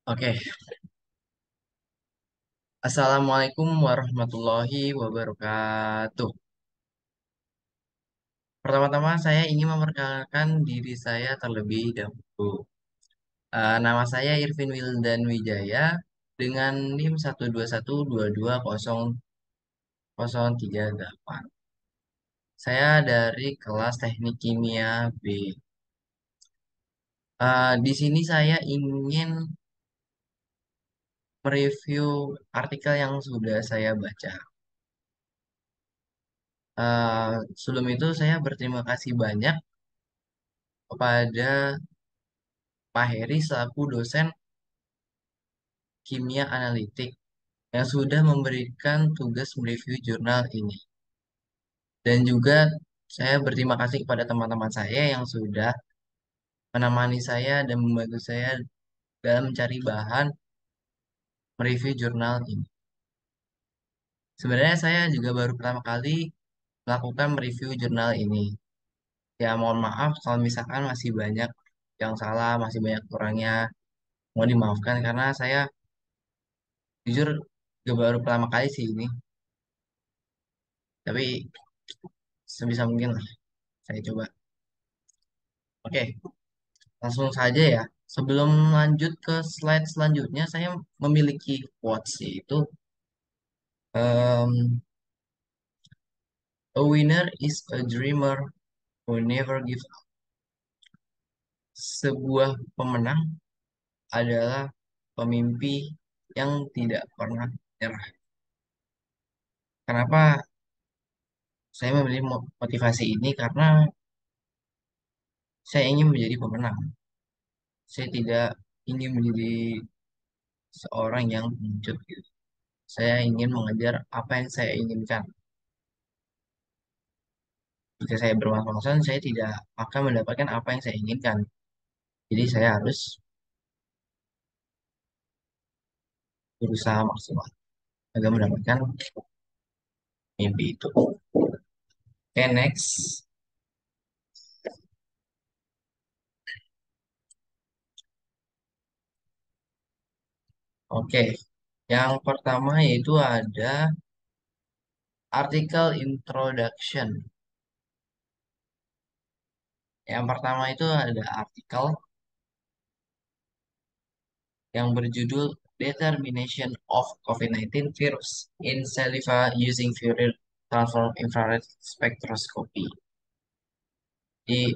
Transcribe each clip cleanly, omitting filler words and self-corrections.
Oke, Assalamualaikum warahmatullahi wabarakatuh. Pertama-tama saya ingin memperkenalkan diri saya terlebih dahulu. Nama saya Irvin Wildan Wijaya dengan NIM 121220038. Saya dari kelas Teknik Kimia B. Di sini saya ingin mereview artikel yang sudah saya baca. Sebelum itu saya berterima kasih banyak kepada Pak Heri selaku dosen kimia analitik yang sudah memberikan tugas mereview jurnal ini. Dan juga saya berterima kasih kepada teman-teman saya yang sudah menemani saya dan membantu saya dalam mencari bahan mereview jurnal ini. Sebenarnya saya juga baru pertama kali melakukan mereview jurnal ini. Ya mohon maaf kalau misalkan masih banyak yang salah, masih banyak kurangnya. Mohon dimaafkan karena saya jujur juga baru pertama kali sih ini. Tapi sebisa mungkin lah saya coba. Oke, langsung saja ya. Sebelum lanjut ke slide selanjutnya, saya memiliki quotes yaitu um, a winner is a dreamer who never give up. Sebuah pemenang adalah pemimpi yang tidak pernah menyerah. Kenapa saya memilih motivasi ini? Karena saya ingin menjadi pemenang. Saya tidak ingin menjadi seorang yang pengecut gitu. Saya ingin mengejar apa yang saya inginkan. Jika saya bermalas-malasan, saya tidak akan mendapatkan apa yang saya inginkan. Jadi saya harus berusaha maksimal agar mendapatkan mimpi itu. Oke, next. Oke, yang pertama yaitu ada artikel introduction. Yang pertama itu ada artikel yang berjudul Determination of COVID-19 Virus in Saliva Using Fourier Transform Infrared Spectroscopy. Jadi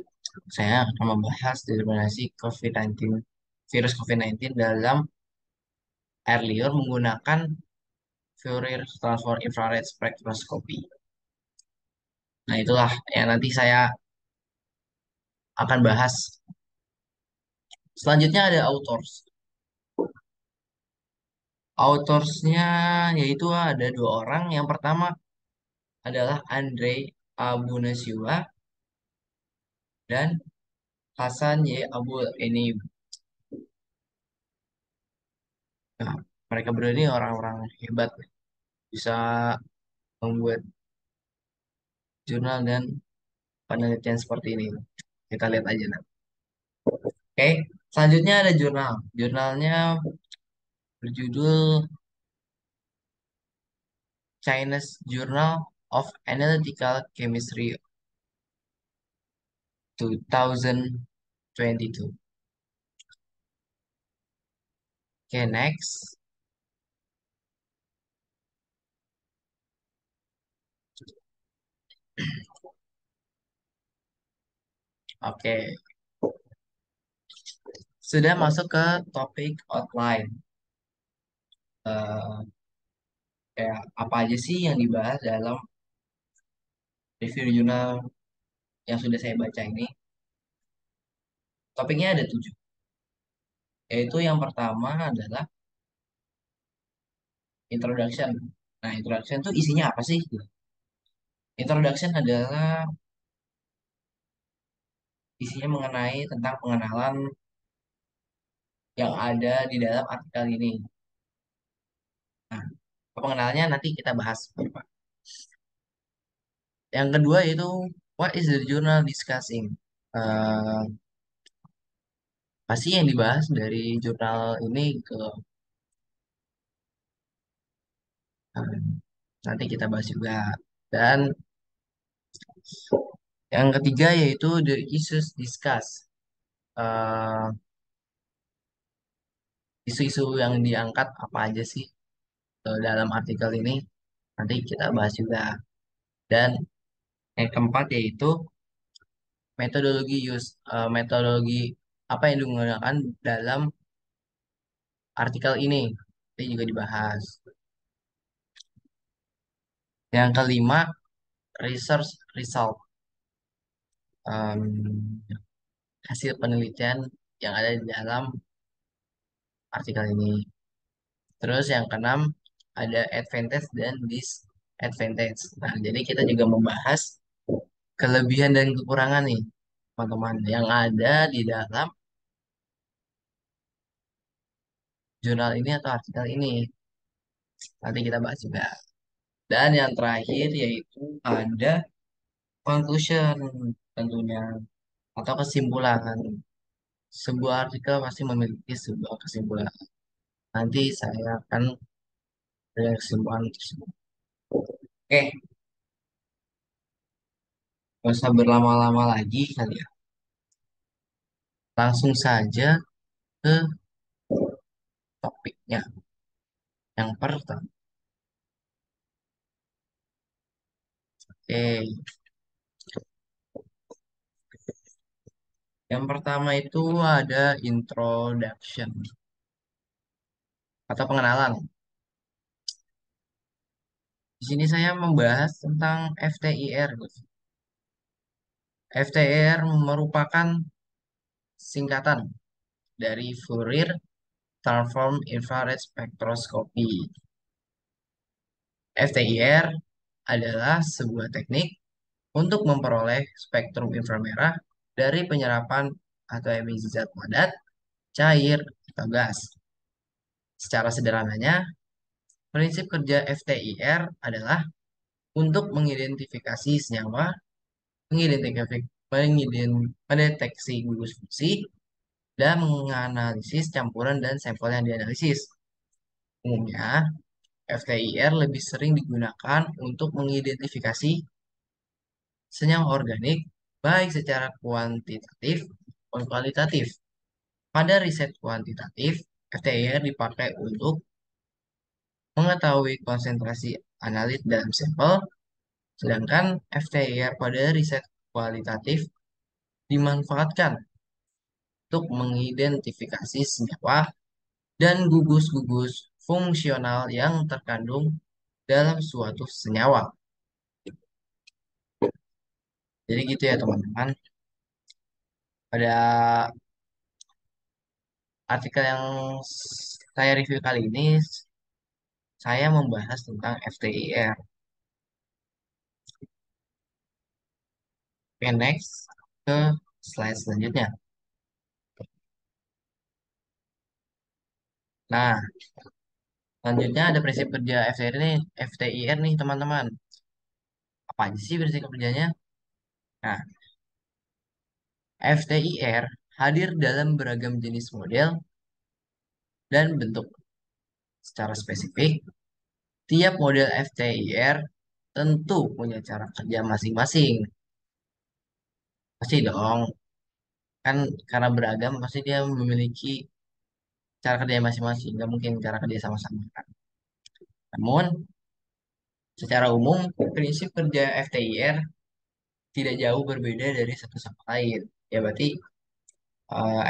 saya akan membahas determinasi COVID-19, virus COVID-19 dalam air liur menggunakan Fourier Transform Infrared Spectroscopy. Nah, itulah yang nanti saya akan bahas. Selanjutnya ada authors. Autorsnya yaitu ada dua orang. Yang pertama adalah Andre Abunasiwa dan Hasan Y. Abul Enim. Nah, mereka berdua ini orang-orang hebat, bisa membuat jurnal dan penelitian seperti ini. Kita lihat aja nanti. Oke, selanjutnya ada jurnal. Jurnalnya berjudul Chinese Journal of Analytical Chemistry 2022. Oke, next. Oke, sudah masuk ke topik outline. Eh, Kayak apa aja sih yang dibahas dalam review jurnal yang sudah saya baca ini? Topiknya ada 7. Yaitu yang pertama adalah introduction. Nah, introduction itu isinya apa sih? Introduction adalah isinya mengenai tentang pengenalan yang ada di dalam artikel ini. Nah, pengenalannya nanti kita bahas, Pak. Yang kedua yaitu what is the journal discussing? Eh, pasti yang dibahas dari jurnal ini ke eh, nanti kita bahas juga. Dan yang ketiga yaitu the issues discussed. Eh, Isu-isu yang diangkat apa aja sih dalam artikel ini nanti kita bahas juga. Dan yang keempat yaitu metodologi apa yang digunakan dalam artikel ini. Ini juga dibahas. Yang kelima, research result. Em, Hasil penelitian yang ada di dalam artikel ini. Terus yang keenam, ada advantage dan disadvantage. Nah, jadi kita juga membahas kelebihan dan kekurangan nih, teman-teman, yang ada di dalam jurnal ini atau artikel ini. Nanti kita bahas juga. Dan yang terakhir yaitu ada conclusion tentunya atau kesimpulan. Sebuah artikel pasti memiliki sebuah kesimpulan. Nanti saya akan ada kesimpulan tersebut. Oke, nggak usah berlama-lama lagi kali ya. Langsung saja ke topiknya. Yang pertama, oke, yang pertama itu ada introduction atau pengenalan. Di sini saya membahas tentang FTIR. FTIR merupakan singkatan dari Fourier Transform Infrared Spectroscopy. FTIR adalah sebuah teknik untuk memperoleh spektrum inframerah dari penyerapan atau emisi zat padat, cair, atau gas. Secara sederhananya, prinsip kerja FTIR adalah untuk mengidentifikasi senyawa, mendeteksi gugus fungsi, dan menganalisis campuran dan sampel yang dianalisis. Umumnya, FTIR lebih sering digunakan untuk mengidentifikasi senyawa organik baik secara kuantitatif maupun kualitatif. Pada riset kuantitatif, FTIR dipakai untuk mengetahui konsentrasi analit dalam sampel, sedangkan FTIR pada riset kualitatif dimanfaatkan untuk mengidentifikasi senyawa dan gugus-gugus fungsional yang terkandung dalam suatu senyawa. Jadi gitu ya teman-teman. Pada artikel yang saya review kali ini, saya membahas tentang FTIR. Oke, next ke slide selanjutnya. Nah, selanjutnya ada prinsip kerja FTIR nih teman-teman. Apa aja sih prinsip kerjanya? Nah, FTIR hadir dalam beragam jenis model dan bentuk. Secara spesifik, tiap model FTIR tentu punya cara kerja masing-masing. Pasti dong, kan karena beragam pasti dia memiliki cara kerja masing-masing. Nggak mungkin cara kerja sama-sama kan. Namun, secara umum, prinsip kerja FTIR tidak jauh berbeda dari satu sama lain. Ya berarti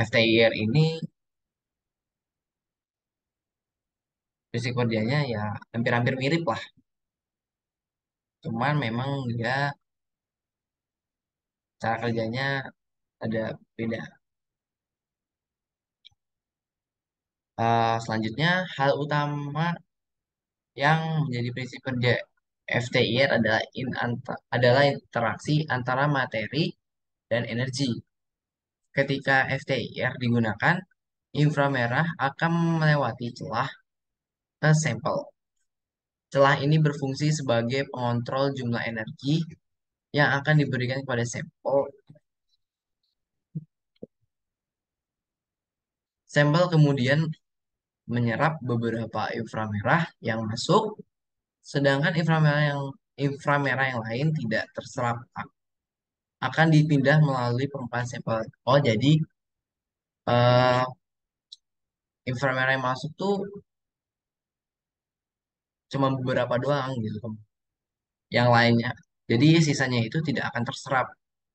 FTIR ini prinsip kerjanya ya hampir-hampir mirip lah. Cuman memang dia cara kerjanya ada beda. Selanjutnya, hal utama yang menjadi prinsip kerja FTIR adalah interaksi antara materi dan energi. Ketika FTIR digunakan, inframerah akan melewati celah ke sampel. Celah ini berfungsi sebagai pengontrol jumlah energi yang akan diberikan kepada sampel Sampel kemudian menyerap beberapa inframerah yang masuk, sedangkan inframerah yang lain tidak terserap, akan dipindah melalui permukaan sampel. Oh, jadi eh, inframerah yang masuk tuh cuma beberapa doang gitu, yang lainnya. Jadi sisanya itu tidak akan terserap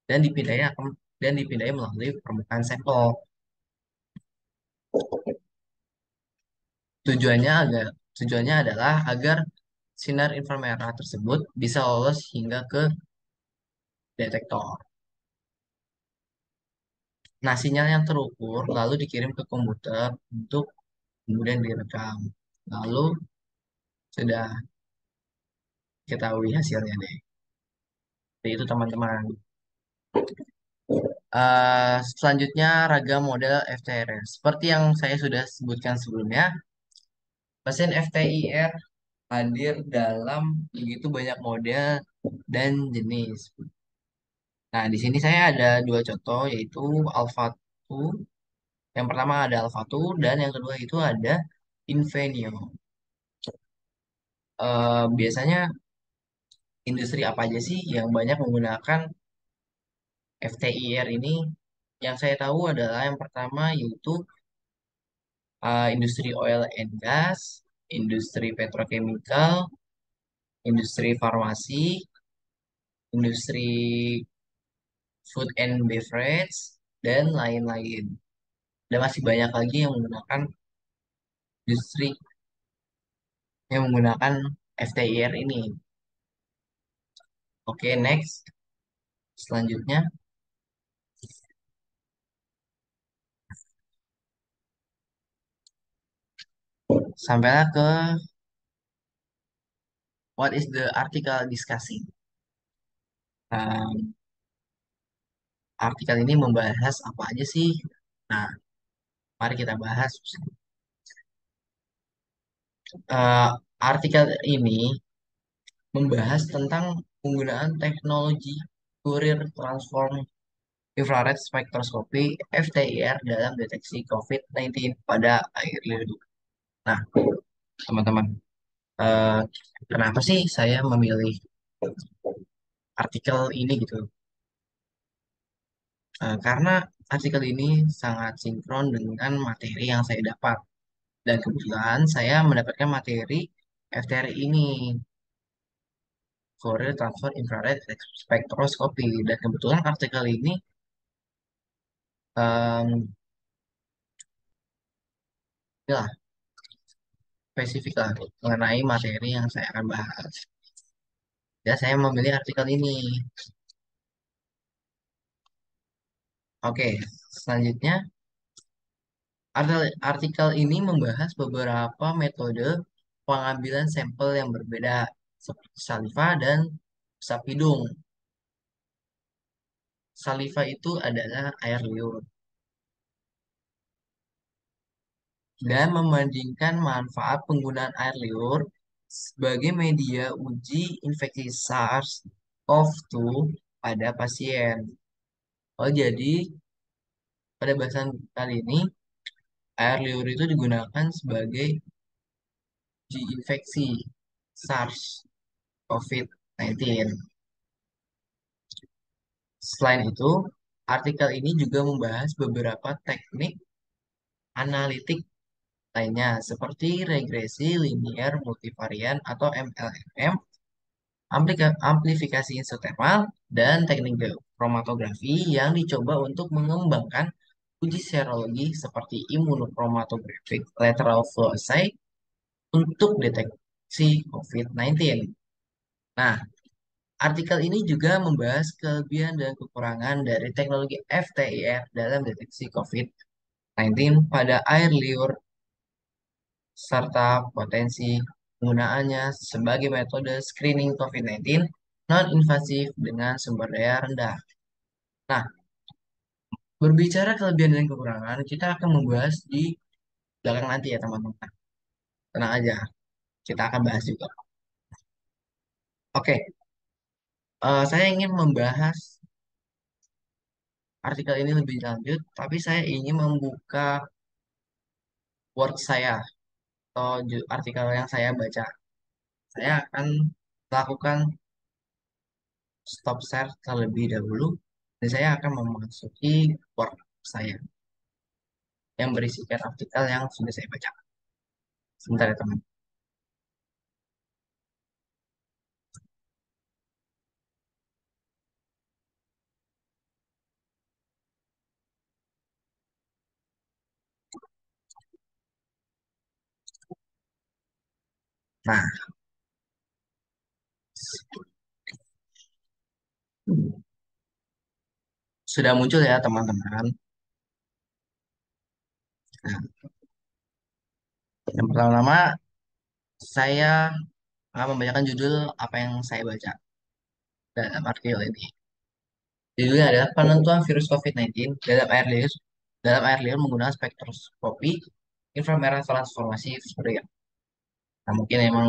dan dipindahnya melalui permukaan sampel. Tujuannya agar Tujuannya adalah agar sinar inframerah tersebut bisa lolos hingga ke detektor. Nah, sinyal yang terukur lalu dikirim ke komputer untuk kemudian direkam. Lalu sudah ketahui hasilnya deh. Jadi itu teman-teman. Selanjutnya ragam model FTIR. Seperti yang saya sudah sebutkan sebelumnya, mesin FTIR hadir dalam begitu banyak model dan jenis. Nah, di sini saya ada dua contoh, yaitu Alpha 2. Yang pertama ada Alpha 2 dan yang kedua itu ada Invenio. Biasanya industri apa aja sih yang banyak menggunakan FTIR ini? Yang saya tahu adalah yang pertama yaitu industri oil and gas, industri petrochemical, industri farmasi, industri food and beverage, dan lain-lain. Dan masih banyak lagi yang menggunakan industri yang menggunakan FTIR ini. Oke, next. Selanjutnya, sampailah ke what is the article discussing. Nah, artikel ini membahas apa aja sih? Nah, mari kita bahas. Eh, Artikel ini membahas tentang penggunaan teknologi Fourier Transform Infrared Spectroscopy FTIR dalam deteksi COVID-19 pada air liur. Nah, teman-teman, eh, kenapa sih saya memilih artikel ini gitu? Karena artikel ini sangat sinkron dengan materi yang saya dapat. Dan kebetulan saya mendapatkan materi FTR ini, Fourier Transfer Infrared Spectroscopy. Dan kebetulan artikel ini em, ya, spesifik lah mengenai materi yang saya akan bahas. Ya, saya memilih artikel ini. Oke, selanjutnya artikel ini membahas beberapa metode pengambilan sampel yang berbeda, seperti saliva dan usap hidung. Saliva itu adalah air liur dan membandingkan manfaat penggunaan air liur sebagai media uji infeksi SARS-CoV-2 pada pasien. Oh, jadi pada bahasan kali ini air liur itu digunakan sebagai uji infeksi SARS-CoV-19. Selain itu, artikel ini juga membahas beberapa teknik analitik lainnya seperti regresi linier multivarian atau MLMM, amplifikasi isotermal, dan teknik kromatografi yang dicoba untuk mengembangkan uji serologi seperti immunochromatographic lateral flow assay untuk deteksi COVID-19. Nah, artikel ini juga membahas kelebihan dan kekurangan dari teknologi FTIR dalam deteksi COVID-19 pada air liur serta potensi penggunaannya sebagai metode screening COVID-19 non-invasif dengan sumber daya rendah. Nah, berbicara kelebihan dan kekurangan, kita akan membahas di belakang nanti ya teman-teman. Tenang aja, kita akan bahas juga. Oke, saya ingin membahas artikel ini lebih lanjut, tapi saya ingin membuka word saya atau artikel yang saya baca. Saya akan melakukan stop share terlebih dahulu dan saya akan memasuki word saya yang berisikan artikel yang sudah saya baca. Sebentar ya teman. Nah, sudah muncul ya teman-teman. Nah, yang pertama-tama saya akan membacakan judul apa yang saya baca dalam artikel ini. Judulnya adalah penentuan virus COVID-19 dalam air liur menggunakan spektroskopi inframerah transformasi Fourier. Nah, mungkin emang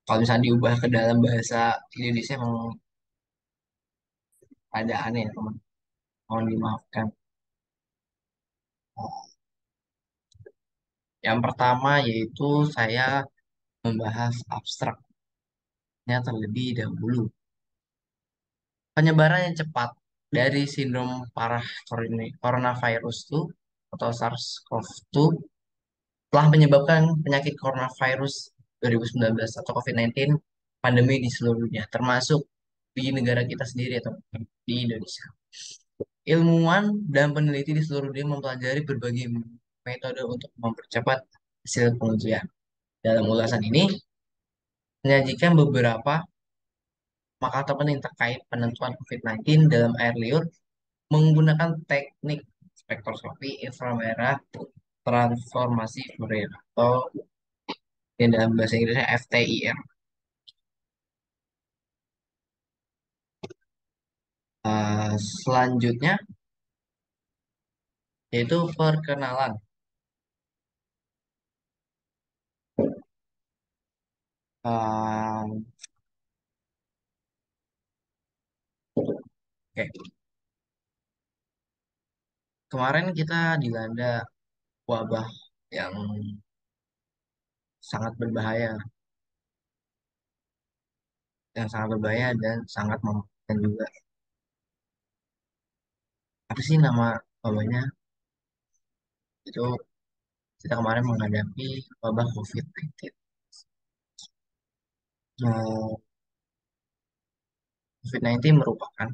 kalau misalnya diubah ke dalam bahasa Indonesia emang ada aneh ya teman. Mohon dimaafkan. Yang pertama yaitu saya membahas abstraknya terlebih dahulu. Penyebaran yang cepat dari sindrom parah coronavirus itu atau SARS-CoV-2 telah menyebabkan penyakit coronavirus 2019 atau COVID-19 pandemi di seluruh dunia, termasuk di negara kita sendiri atau di Indonesia. Ilmuwan dan peneliti di seluruh dunia mempelajari berbagai metode untuk mempercepat hasil pengujian. Dalam ulasan ini, menyajikan beberapa maka terpenting terkait penentuan COVID-19 dalam air liur menggunakan teknik spektroskopi inframerah transformasi Fourier atau yang dalam bahasa Inggrisnya FTIR. Selanjutnya yaitu perkenalan. Uh, Oke, kemarin kita dilanda wabah yang sangat berbahaya, dan sangat mematikan juga. Apa sih nama wabahnya? Itu kita kemarin menghadapi wabah COVID-19. Nah, COVID-19 merupakan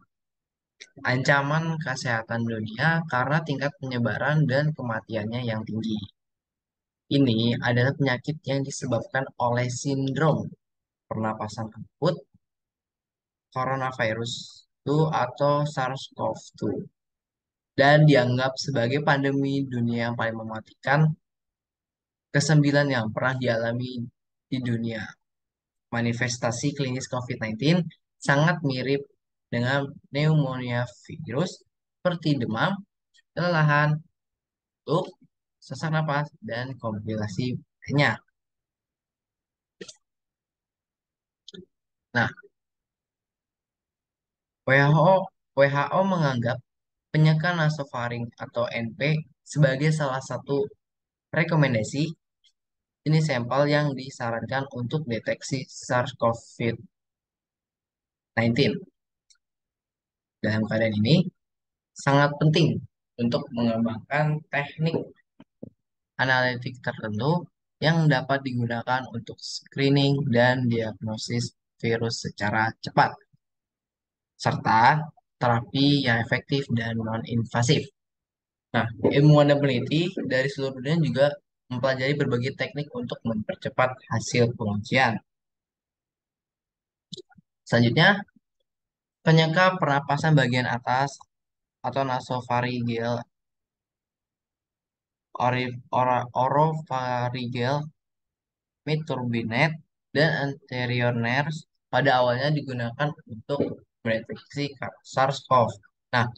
ancaman kesehatan dunia karena tingkat penyebaran dan kematiannya yang tinggi. Ini adalah penyakit yang disebabkan oleh sindrom pernapasan akut coronavirus 2 atau SARS-CoV-2 dan dianggap sebagai pandemi dunia yang paling mematikan kesembilan yang pernah dialami di dunia. Manifestasi klinis COVID-19 sangat mirip dengan pneumonia virus seperti demam, kelelahan, batuk, sesak napas, dan komplikasi lainnya. Nah, WHO, WHO menganggap penyeka nasofaring atau NP sebagai salah satu rekomendasi jenis sampel yang disarankan untuk deteksi SARS-CoV-19. Dalam keadaan ini, sangat penting untuk mengembangkan teknik analitik tertentu yang dapat digunakan untuk screening dan diagnosis virus secara cepat, serta terapi yang efektif dan non-invasif. Nah, ilmuwan dan peneliti dari seluruh dunia juga mempelajari berbagai teknik untuk mempercepat hasil pengujian. Selanjutnya, penyeka pernapasan bagian atas atau nasofaringel, orofaringel, mid-turbinate, dan anterior nares pada awalnya digunakan untuk mendeteksi SARS-CoV. Nah,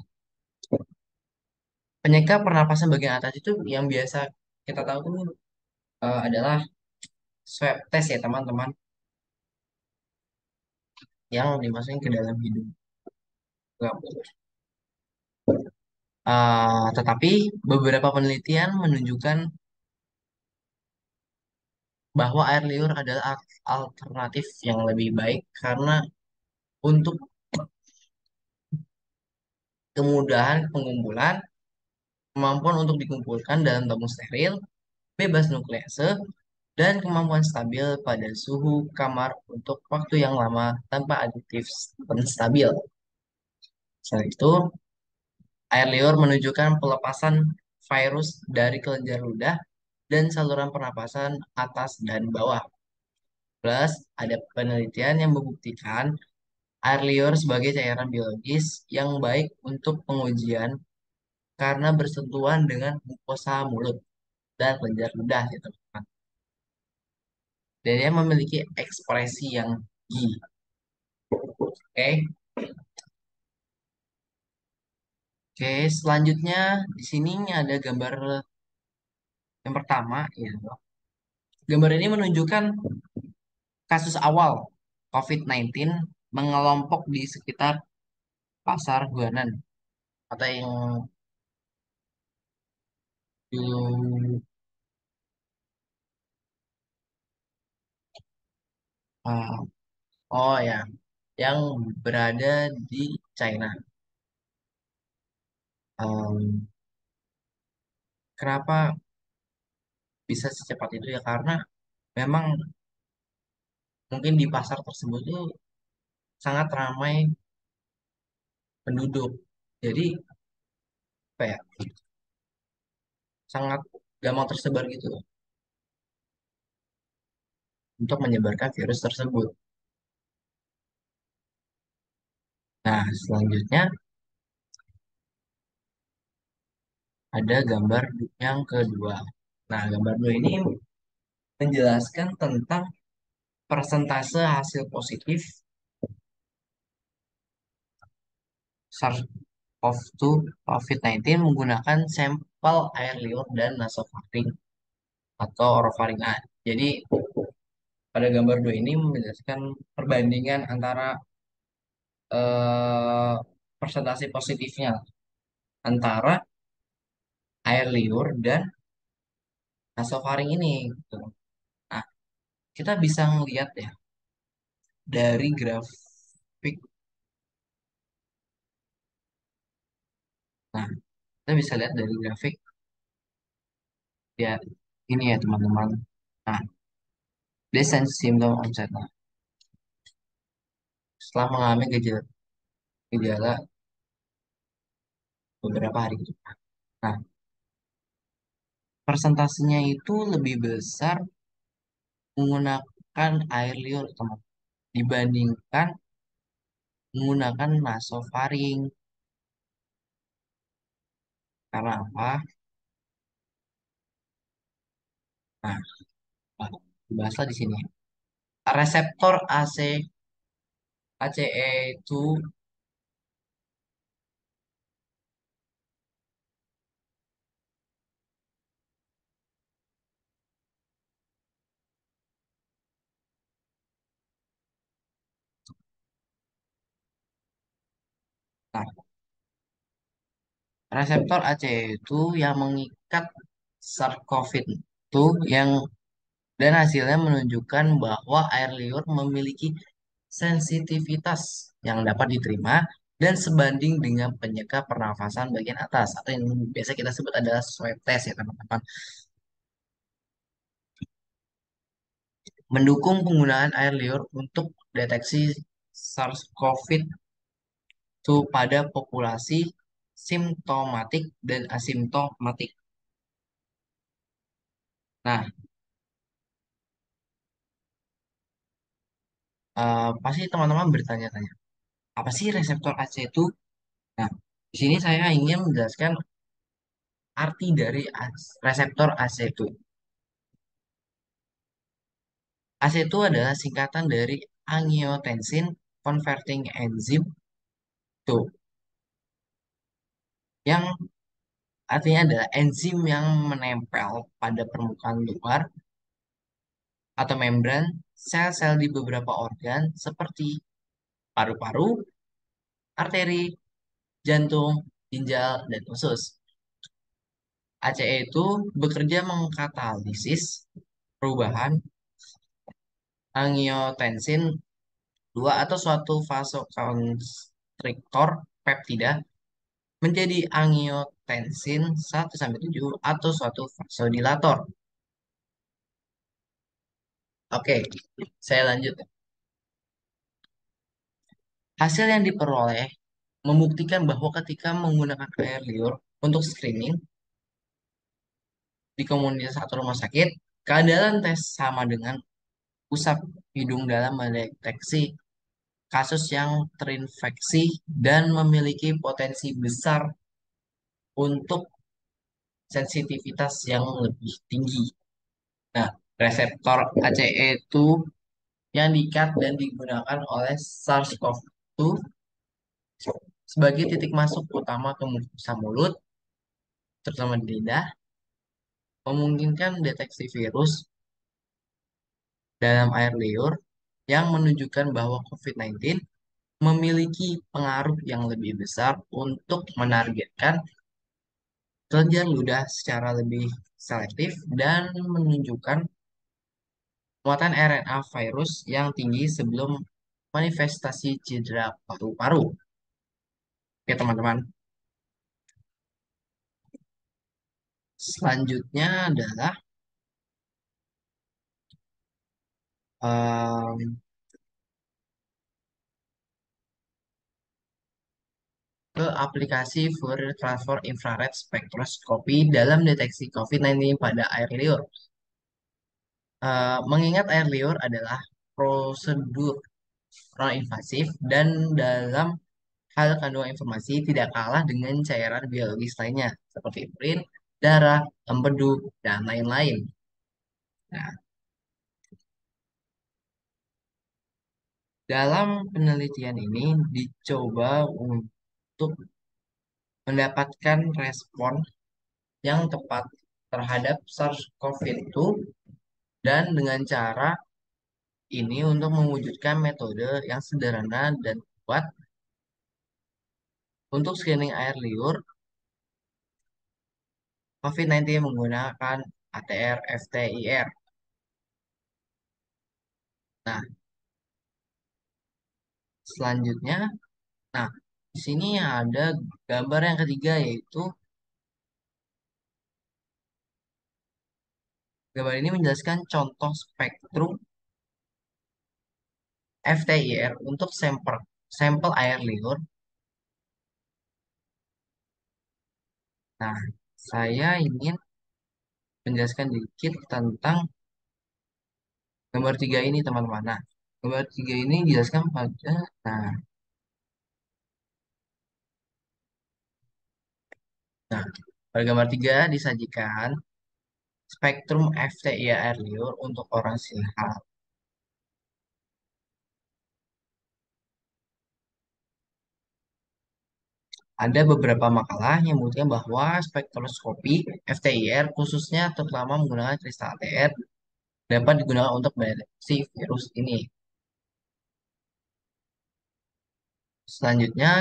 penyeka pernapasan bagian atas itu yang biasa kita tahu tuh adalah swab test ya teman-teman, yang dimasukin ke dalam hidung. Tetapi beberapa penelitian menunjukkan bahwa air liur adalah alternatif yang lebih baik karena untuk kemudahan pengumpulan, kemampuan untuk dikumpulkan dalam tabung steril, bebas nuklease, dan kemampuan stabil pada suhu kamar untuk waktu yang lama tanpa aditif stabil. Selain itu, air liur menunjukkan pelepasan virus dari kelenjar ludah dan saluran pernapasan atas dan bawah. Plus, ada penelitian yang membuktikan air liur sebagai cairan biologis yang baik untuk pengujian karena bersentuhan dengan mukosa mulut dan kelenjar ludah ya teman-teman. Dan dia memiliki ekspresi yang tinggi. Oke, oke. Selanjutnya di sini ada gambar yang pertama ya. Gambar ini menunjukkan kasus awal COVID-19 mengelompok di sekitar pasar Guanan atau yang dulu ah, oh ya yang berada di China. Em, Kenapa bisa secepat itu ya? Karena memang mungkin di pasar tersebut tuh sangat ramai penduduk. Jadi apa ya? Sangat gampang tersebar gitu loh untuk menyebarkan virus tersebut. Nah, selanjutnya ada gambar yang kedua. Nah, gambar dua ini menjelaskan tentang persentase hasil positif SARS-CoV-2 COVID-19 menggunakan sampel air liur dan nasofaring atau orofaring A. Jadi pada gambar dua ini menjelaskan perbandingan antara eh, persentase positifnya antara air liur dan nasofaring ini, gitu. Nah, kita bisa melihat ya dari grafik. Nah, kita bisa lihat dari grafik ya ini ya teman-teman. Nah, descent symptom onset. Nah, setelah mengalami gejala beberapa hari itu. Nah, persentasenya itu lebih besar menggunakan air liur teman dibandingkan menggunakan nasofaring. Karena apa? Nah, dibahaslah di sini. Reseptor ACE itu, nah, reseptor ACE itu yang mengikat SARS-CoV itu yang dan hasilnya menunjukkan bahwa air liur memiliki sensitivitas yang dapat diterima dan sebanding dengan penyeka pernafasan bagian atas atau yang biasa kita sebut adalah swab test ya teman-teman. Mendukung penggunaan air liur untuk deteksi SARS-CoV-2 pada populasi simptomatik dan asimptomatik. Nah, pasti teman-teman bertanya-tanya, apa sih reseptor AC itu? Nah, di sini saya ingin menjelaskan arti dari reseptor AC itu. AC itu adalah singkatan dari angiotensin converting enzyme tuh, yang artinya adalah enzim yang menempel pada permukaan luar atau membran sel-sel di beberapa organ seperti paru-paru, arteri, jantung, ginjal, dan usus. ACE itu bekerja mengkatalisis perubahan angiotensin 2 atau suatu vasokonstriktor peptida menjadi angiotensin 1 sampai 7 atau suatu vasodilator. Oke, saya lanjut. Hasil yang diperoleh membuktikan bahwa ketika menggunakan air liur untuk screening di komunitas atau rumah sakit, keandalan tes sama dengan usap hidung dalam mendeteksi kasus yang terinfeksi dan memiliki potensi besar untuk sensitivitas yang lebih tinggi. Nah, reseptor ACE itu yang diikat dan digunakan oleh SARS-CoV-2 sebagai titik masuk utama ke mucosa mulut, terutama di lidah, memungkinkan deteksi virus dalam air liur yang menunjukkan bahwa COVID-19 memiliki pengaruh yang lebih besar untuk menargetkan kelenjar ludah secara lebih selektif dan menunjukkan muatan RNA virus yang tinggi sebelum manifestasi cedera paru-paru. Oke, teman-teman. Selanjutnya adalah em, ke aplikasi Fourier Transform Infrared Spectroscopy dalam deteksi COVID-19 pada air liur. Mengingat air liur adalah prosedur non-invasif dan dalam hal kandungan informasi tidak kalah dengan cairan biologis lainnya seperti urin, darah, empedu, dan lain-lain. Nah, dalam penelitian ini dicoba untuk mendapatkan respon yang tepat terhadap SARS-CoV-2 dan dengan cara ini untuk mewujudkan metode yang sederhana dan kuat untuk screening air liur COVID-19 menggunakan ATR FTIR. Nah, selanjutnya, nah di sini ada gambar yang ketiga yaitu gambar ini menjelaskan contoh spektrum FTIR untuk sampel sampel air liur. Nah, saya ingin menjelaskan sedikit tentang gambar tiga ini, teman-teman. Nah, gambar tiga ini dijelaskan pada, nah, nah, pada gambar tiga disajikan spektrum FTIR liur untuk orang sehat. Ada beberapa makalah yang membuktikan bahwa spektroskopi FTIR khususnya terutama menggunakan kristal ATR dapat digunakan untuk mendeteksi virus ini. Selanjutnya,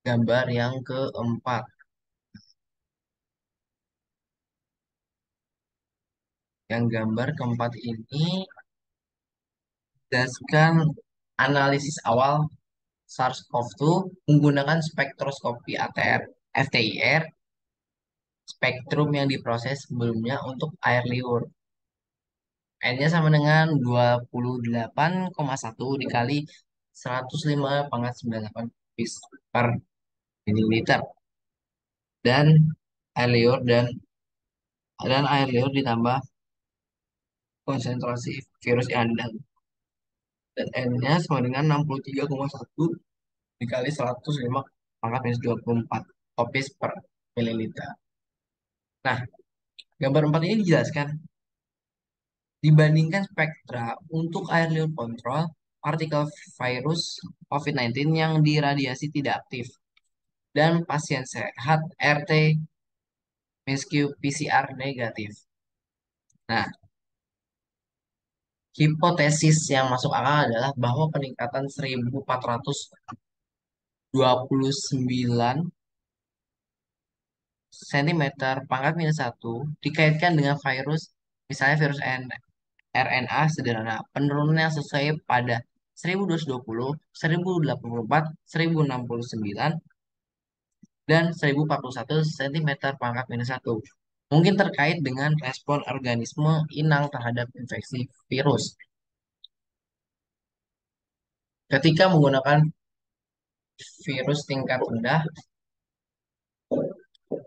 gambar yang keempat. Yang gambar keempat ini berdasarkan analisis awal SARS-CoV-2 menggunakan spektroskopi ATR FTIR, spektrum yang diproses sebelumnya untuk air liur. N-nya sama dengan 28,1 dikali 105,98 pis per mililiter. Dan air liur dan air liur ditambah konsentrasi virus yang ada. Dan N-nya sama dengan 63,1 dikali 105 pangkat minus 24 kopis per mililiter. Nah, gambar 4 ini dijelaskan dibandingkan spektra untuk air liur kontrol partikel virus COVID-19 yang diradiasi tidak aktif dan pasien sehat RT misQ PCR negatif. Nah, hipotesis yang masuk akal adalah bahwa peningkatan 1429 cm pangkat minus 1 dikaitkan dengan virus, misalnya virus RNA sederhana. Penurunan yang sesuai pada 1220, 1084, 1069, dan 1041 cm pangkat minus 1. Mungkin terkait dengan respon organisme inang terhadap infeksi virus. Ketika menggunakan virus tingkat rendah,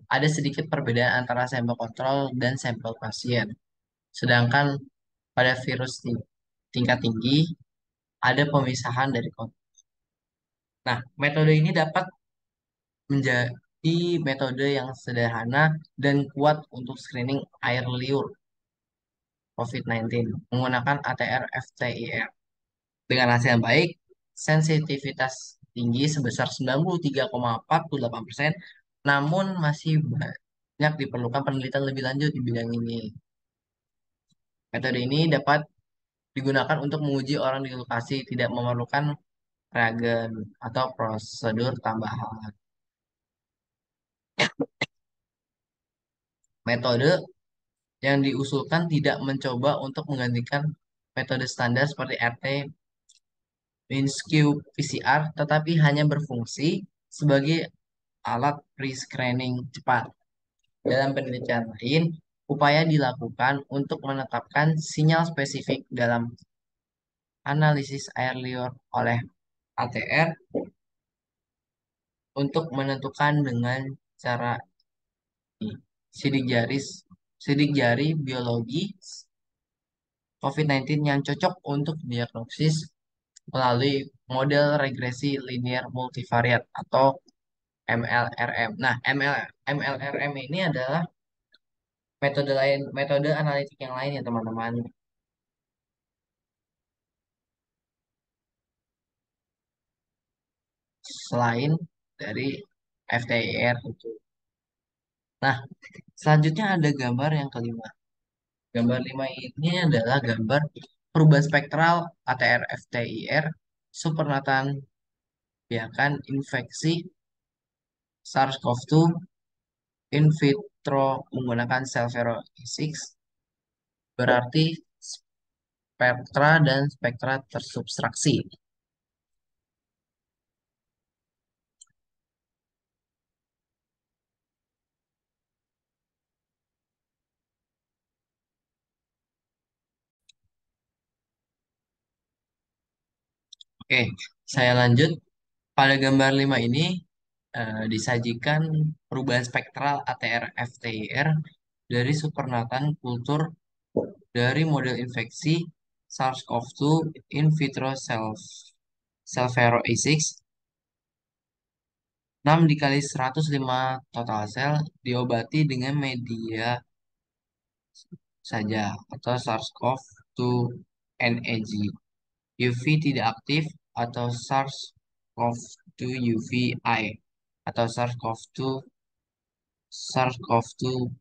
ada sedikit perbedaan antara sampel kontrol dan sampel pasien. Sedangkan pada virus tingkat tinggi, ada pemisahan dari kontrol. Nah, metode ini dapat menjadi metode yang sederhana dan kuat untuk screening air liur COVID-19 menggunakan ATR FTIR. Dengan hasil yang baik, sensitivitas tinggi sebesar 93,48%, namun masih banyak diperlukan penelitian lebih lanjut di bidang ini. Metode ini dapat digunakan untuk menguji orang di lokasi, tidak memerlukan reagen atau prosedur tambahan. Metode yang diusulkan tidak mencoba untuk menggantikan metode standar seperti RT, Minskew PCR, tetapi hanya berfungsi sebagai alat pre-screening cepat. Dalam penelitian lain, upaya dilakukan untuk menetapkan sinyal spesifik dalam analisis air liur oleh ATR untuk menentukan dengan cara ini. Sidik jari, sidik jari biologi COVID-19 yang cocok untuk diagnosis melalui model regresi linear multivariat atau MLRM. Nah, MLRM ini adalah metode analitik yang lain ya teman-teman. Selain dari FTIR itu. Nah, selanjutnya ada gambar yang kelima. Gambar 5 ini adalah gambar perubahan spektral ATR FTIR supernatant biakan infeksi SARS-CoV-2 in vitro menggunakan sel Vero-E6 berarti spektra dan spektra tersubstraksi. Oke, saya lanjut. Pada gambar 5 ini disajikan perubahan spektral ATR FTIR dari supernatan kultur dari model infeksi SARS-CoV-2 in vitro cell A6 6 dikali 105 total sel diobati dengan media saja atau SARS-CoV-2 NAG. UV tidak aktif atau SARS-CoV-2 UVI atau SARS-CoV-2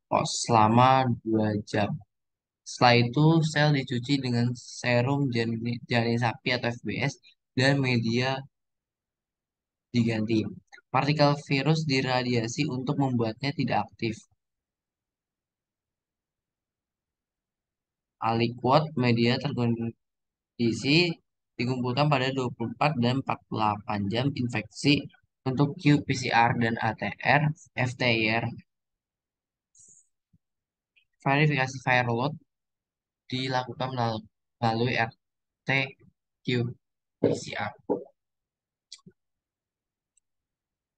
POS selama 2 jam. Setelah itu, sel dicuci dengan serum janin sapi atau FBS dan media diganti. Partikel virus diradiasi untuk membuatnya tidak aktif. Aliquot media terkondisi dikumpulkan pada 24 dan 48 jam infeksi untuk qPCR dan ATR, FTIR. Verifikasi viral load dilakukan melalui RT-qPCR.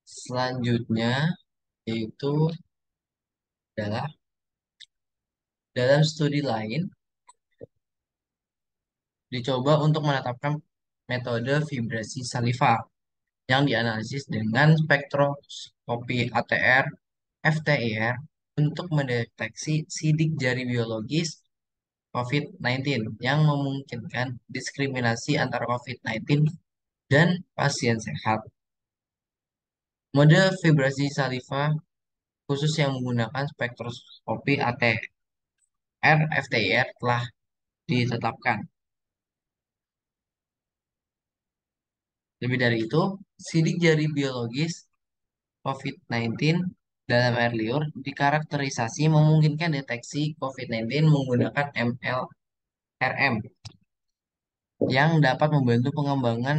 Selanjutnya yaitu adalah dalam studi lain dicoba untuk menetapkan metode vibrasi saliva yang dianalisis dengan spektroskopi ATR, FTIR untuk mendeteksi sidik jari biologis COVID-19 yang memungkinkan diskriminasi antara COVID-19 dan pasien sehat. Mode vibrasi saliva khusus yang menggunakan spektroskopi ATR, FTIR telah ditetapkan. Lebih dari itu, sidik jari biologis COVID-19 dalam air liur dikarakterisasi memungkinkan deteksi COVID-19 menggunakan RM yang dapat membantu pengembangan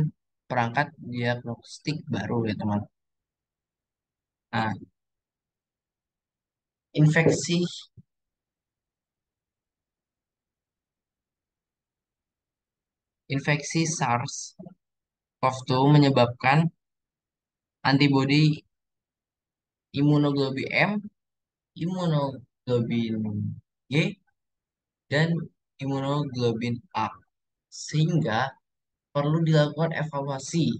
perangkat diagnostik baru ya teman. Nah, infeksi infeksi SARS-CoV-2 menyebabkan antibodi imunoglobulin M, imunoglobulin G, dan imunoglobulin A. Sehingga perlu dilakukan evaluasi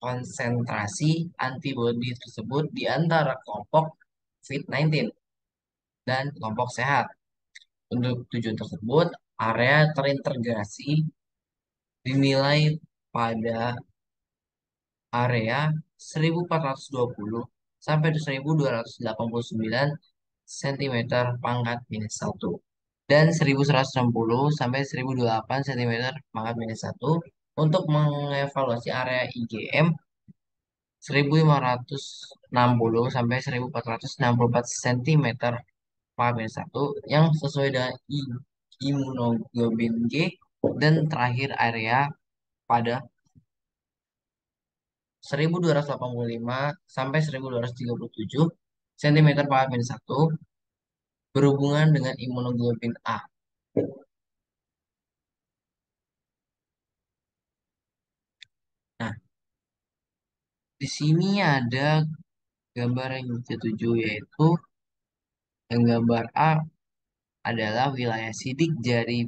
konsentrasi antibodi tersebut di antara kelompok COVID-19 dan kelompok sehat. Untuk tujuan tersebut, area terintegrasi dinilai pada area 1420 sampai 1289 cm pangkat minus 1 dan 1160 sampai 1008 cm pangkat minus 1 untuk mengevaluasi area IgM 1560 sampai 1464 cm pangkat 1 yang sesuai dengan imunoglobulin G dan terakhir area pada 1285 sampai 1237 cm per min 1 berhubungan dengan imunoglobulin A. Nah, di sini ada gambar yang ketujuh yaitu yang gambar A adalah wilayah sidik jari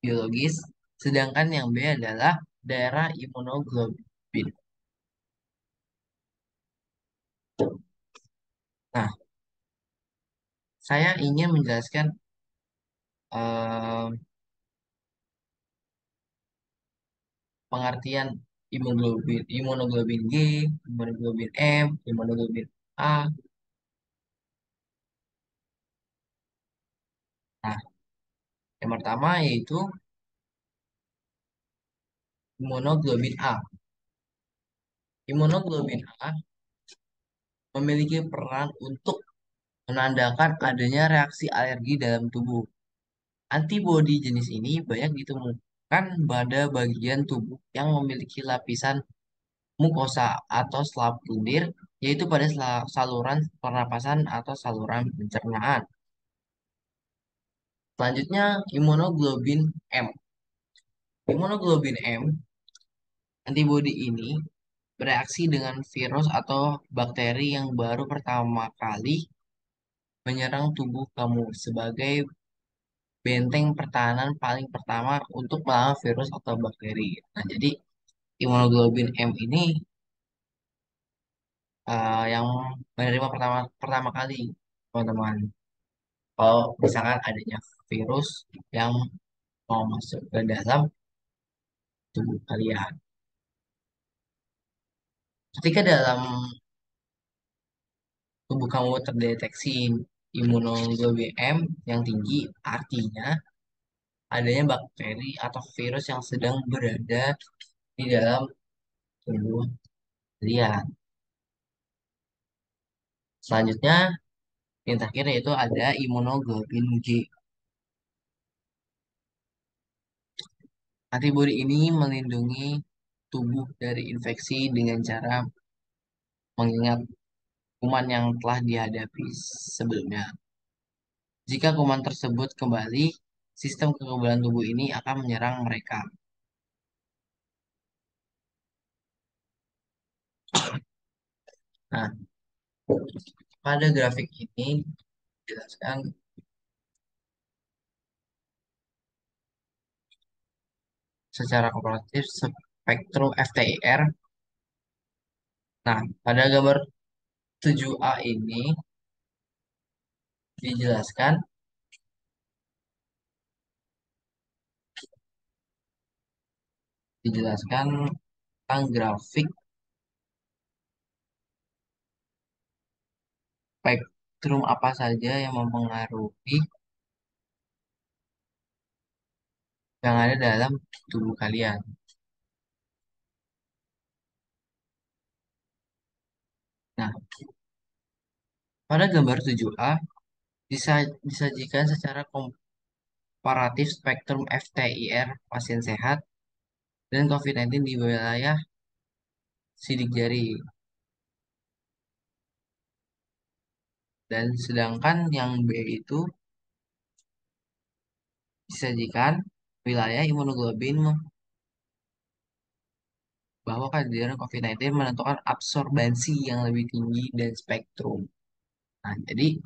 biologis, sedangkan yang B adalah daerah imunoglobulin. Nah, saya ingin menjelaskan eh, pengertian imunoglobulin G, imunoglobulin M, imunoglobulin A. Nah, yang pertama yaitu imunoglobulin A. Imunoglobulin A memiliki peran untuk menandakan adanya reaksi alergi dalam tubuh. Antibodi jenis ini banyak ditemukan pada bagian tubuh yang memiliki lapisan mukosa atau selap lendir, yaitu pada saluran pernapasan atau saluran pencernaan. Selanjutnya, imunoglobulin M. Imunoglobulin M, antibodi ini bereaksi dengan virus atau bakteri yang baru pertama kali menyerang tubuh kamu sebagai benteng pertahanan paling pertama untuk melawan virus atau bakteri. Nah, jadi imunoglobulin M ini yang menerima pertama pertama kali, teman-teman. Kalau misalkan adanya virus yang mau masuk ke dalam tubuh kalian. Ketika dalam tubuh kamu terdeteksi imunoglobulin M yang tinggi, artinya adanya bakteri atau virus yang sedang berada di dalam tubuh kalian. Selanjutnya, yang terakhir yaitu ada imunoglobulin G. Antibodi ini melindungi tubuh dari infeksi dengan cara mengingat kuman yang telah dihadapi sebelumnya. Jika kuman tersebut kembali, sistem kekebalan tubuh ini akan menyerang mereka. Nah, pada grafik ini dijelaskan secara komparatif spektrum FTIR. Nah, pada gambar 7A ini dijelaskan dijelaskan tentang grafik spektrum apa saja yang mempengaruhi yang ada dalam tubuh kalian. Nah, pada gambar 7A disajikan secara komparatif spektrum FTIR pasien sehat dan COVID-19 di wilayah sidik jari. Dan sedangkan yang B itu disajikan wilayah imunoglobin bahwa kehadiran COVID-19 menentukan absorbansi yang lebih tinggi dan spektrum. Nah, jadi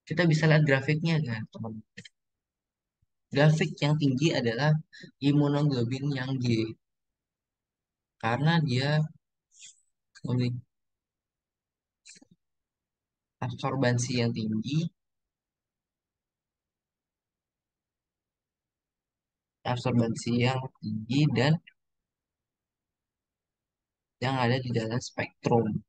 kita bisa lihat grafiknya kan, teman. Grafik yang tinggi adalah imunoglobin yang G karena dia memiliki absorbansi yang tinggi, dan yang ada di dalam spektrum.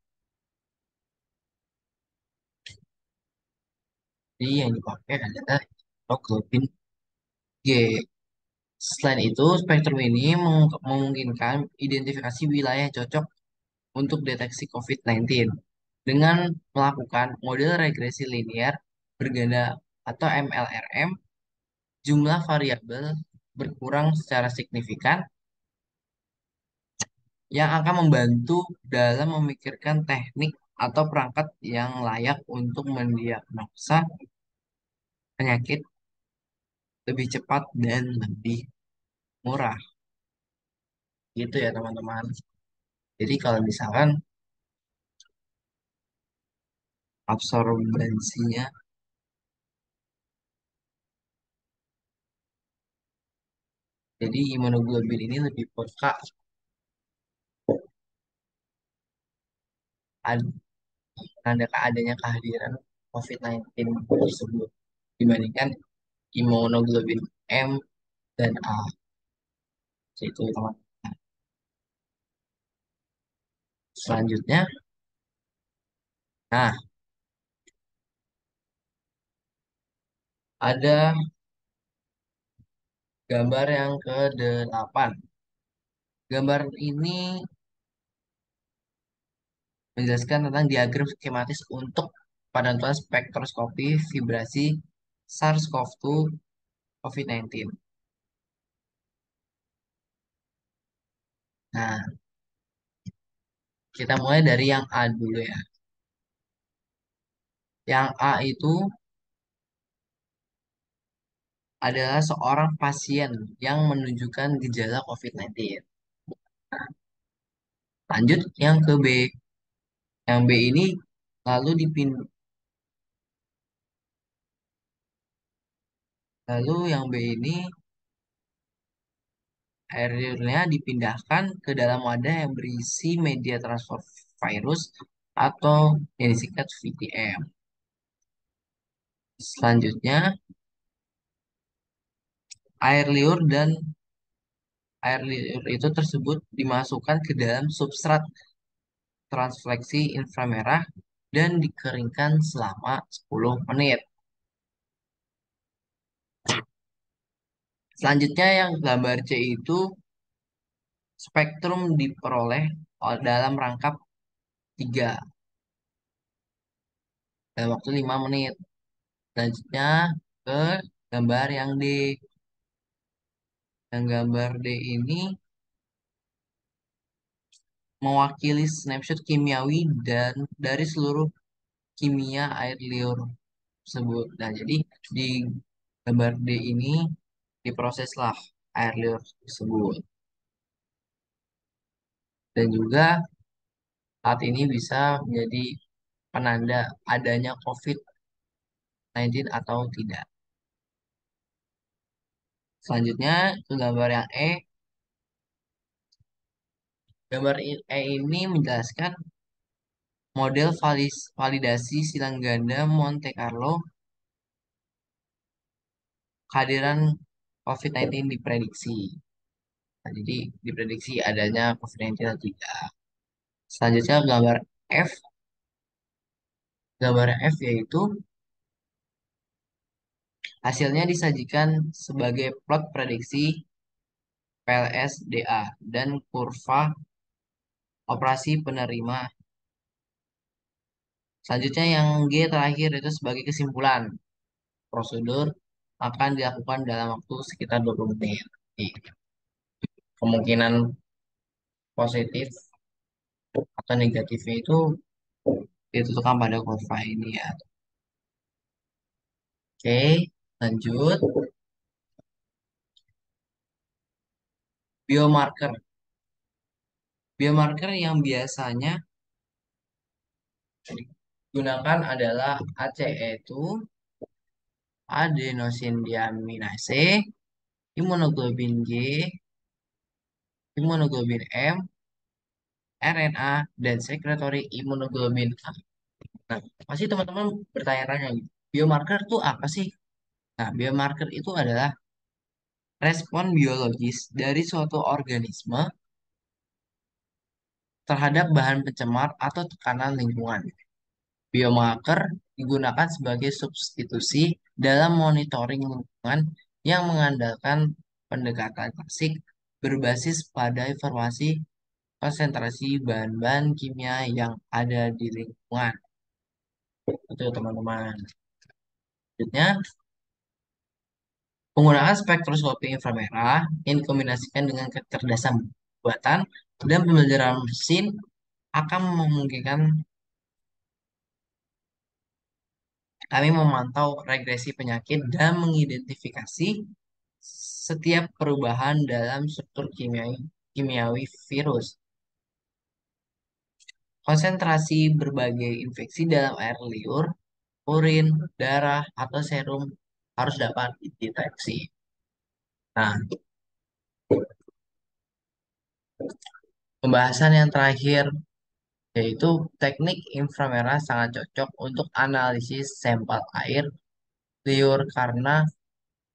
Jadi yang dipakai adalah imunoglobin G. Selain itu, spektrum ini memungkinkan identifikasi wilayah cocok untuk deteksi COVID-19 dengan melakukan model regresi linear berganda atau MLRM. Jumlah variabel berkurang secara signifikan yang akan membantu dalam memikirkan teknik atau perangkat yang layak untuk mendiagnosa penyakit lebih cepat dan lebih murah. Gitu ya teman-teman. Jadi kalau misalkan absorbensinya, jadi imunoglobin ini lebih peka menandakan adanya kehadiran COVID-19 tersebut dibandingkan imunoglobin M dan A. Itu teman. Selanjutnya, nah ada gambar yang ke-8. Gambar ini menjelaskan tentang diagram skematis untuk penentuan spektroskopi vibrasi SARS-CoV-2 COVID-19. Nah, kita mulai dari yang A dulu ya. Yang A itu adalah seorang pasien yang menunjukkan gejala COVID-19. Lanjut yang ke B. Yang B ini lalu dipindah, lalu yang B ini airnya dipindahkan ke dalam wadah yang berisi media transfer virus atau yang disingkat VTM. Selanjutnya, air liur dan air liur itu tersebut dimasukkan ke dalam substrat transfleksi inframerah dan dikeringkan selama 10 menit. Selanjutnya yang gambar C itu spektrum diperoleh dalam rangkap 3 dalam waktu 5 menit. Selanjutnya ke gambar yang D. Yang gambar D ini mewakili snapshot kimiawi dan dari seluruh kimia air liur tersebut. Nah, jadi di gambar D ini diproseslah air liur tersebut. Dan juga saat ini bisa menjadi penanda adanya COVID-19 atau tidak. Selanjutnya ke gambar yang E. Gambar E ini menjelaskan model validasi silang ganda Monte Carlo kehadiran COVID-19 diprediksi. Nah, jadi diprediksi adanya COVID-19 atau tidak. Selanjutnya gambar F. Gambar F yaitu hasilnya disajikan sebagai plot prediksi PLSDA dan kurva operasi penerima. Selanjutnya yang G terakhir itu sebagai kesimpulan prosedur akan dilakukan dalam waktu sekitar 20 menit. Kemungkinan positif atau negatifnya itu ditentukan pada kurva ini ya. Oke, lanjut. Biomarker. Biomarker yang biasanya digunakan adalah ACE itu adenosin deaminase, imunoglobulin G, imunoglobulin M, RNA, dan sekretory imunoglobulin A. Nah, pasti teman-teman bertanya-tanya, biomarker itu apa sih? Nah, biomarker itu adalah respon biologis dari suatu organisme terhadap bahan pencemar atau tekanan lingkungan. Biomarker digunakan sebagai substitusi dalam monitoring lingkungan yang mengandalkan pendekatan klasik berbasis pada informasi konsentrasi bahan-bahan kimia yang ada di lingkungan. Itu teman-teman. Selanjutnya, penggunaan spektroskopi inframerah yang dikombinasikan dengan kecerdasan buatan dan pembelajaran mesin akan memungkinkan kami memantau regresi penyakit dan mengidentifikasi setiap perubahan dalam struktur kimiawi virus. Konsentrasi berbagai infeksi dalam air liur, urin, darah, atau serum harus dapat dideteksi. Nah, pembahasan yang terakhir yaitu teknik inframerah sangat cocok untuk analisis sampel air liur karena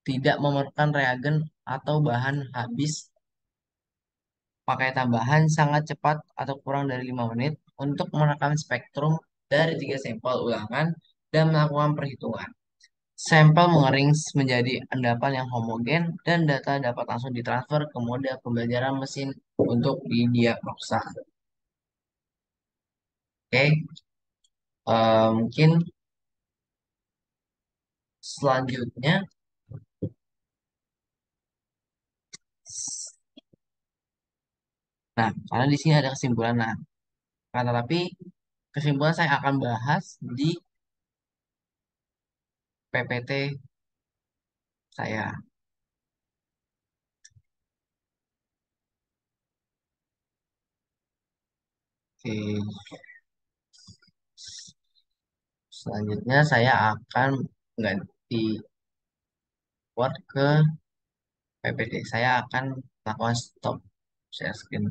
tidak memerlukan reagen atau bahan habis. Pakai tambahan sangat cepat atau kurang dari 5 menit untuk merekam spektrum dari 3 sampel ulangan dan melakukan perhitungan. Sampel mengering menjadi endapan yang homogen dan data dapat langsung ditransfer ke model pembelajaran mesin untuk didiagnosa. Oke, mungkin selanjutnya, nah karena di sini ada kesimpulan, nah, tapi kesimpulan saya akan bahas di PPT saya. Oke, selanjutnya saya akan ganti Word ke PPT. Saya akan melakukan stop share screen.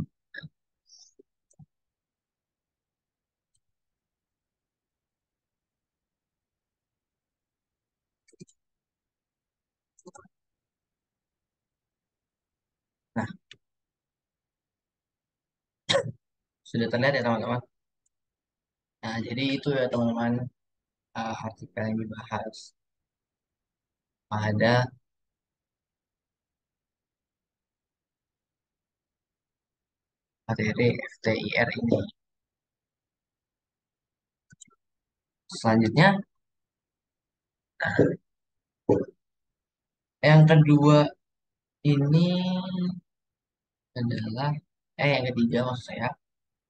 Nah, sudah terlihat ya teman-teman. Nah, jadi itu ya teman-teman, artikel yang dibahas pada materi FTIR ini. Selanjutnya, yang kedua ini adalah, yang ketiga maksud saya,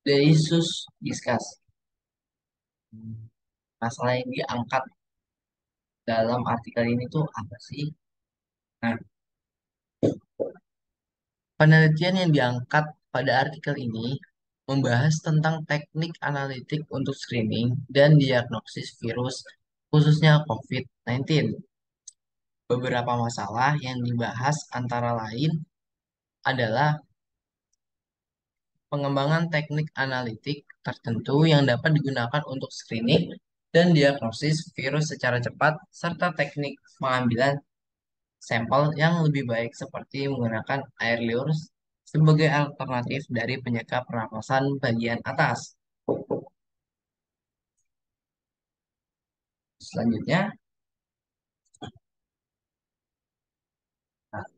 the issues discussed. Masalah yang diangkat dalam artikel ini tuh apa sih? Nah, penelitian yang diangkat pada artikel ini membahas tentang teknik analitik untuk screening dan diagnosis virus, khususnya COVID-19. Beberapa masalah yang dibahas antara lain adalah pengembangan teknik analitik tertentu yang dapat digunakan untuk screening dan diagnosis virus secara cepat, serta teknik pengambilan sampel yang lebih baik seperti menggunakan air liur sebagai alternatif dari penyekap pernapasan bagian atas. Selanjutnya, nah,